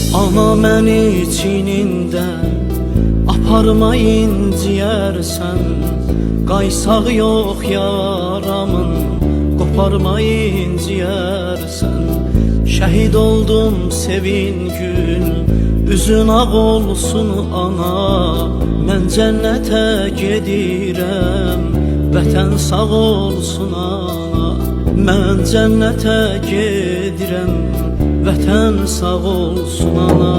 Ana məni çinində aparmayın ciyərsən, qaysaq yox yaramın, qoparmayın ciyərsən. Şəhid oldum sevingül, üzün ağ olsun ana. Mən cənnətə gedirəm, vətən sağ olsun ana. Mən cənnətə gedirəm, vətən sağ olsun ana.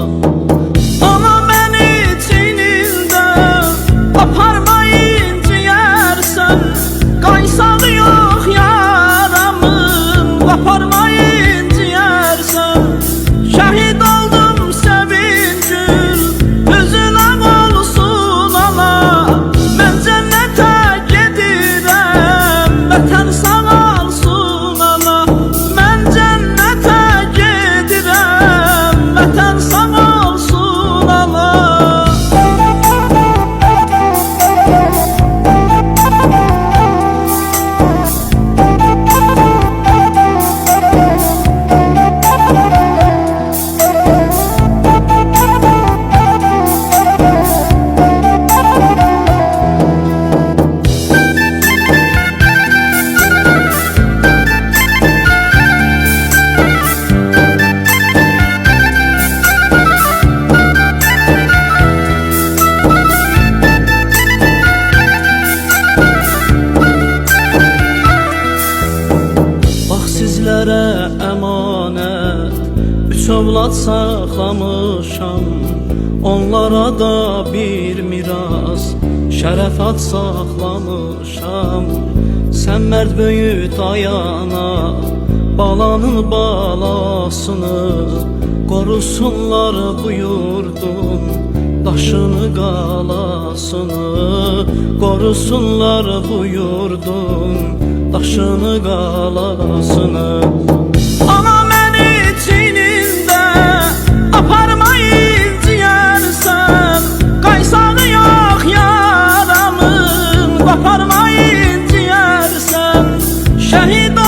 Ana məni çinində aparmayın ciyərsən, qaysaq yox yaramın, qoparmayın ciyərsən. Şəhid oldum sevingül, üzün ağ olsun ana. Mən cənnətə gedirəm, vətən sağ olsun ana. Mən cənnətə gedirəm, vətən sağ olsun ana. Sizlərə əmanət üç övlad saxlamışam, onlara da bir miras şərəfat saxlamışam. Sən mərd böyüt ayana, balanın balasını qorusunlar buyurdun, daşını qalasını qorusunlar buyurdun, daşını qalasını. Ana məni çinində aparmayın ciyərsən, qaysaq yox yaramın, qoparmayın ciyərsən. Şəhid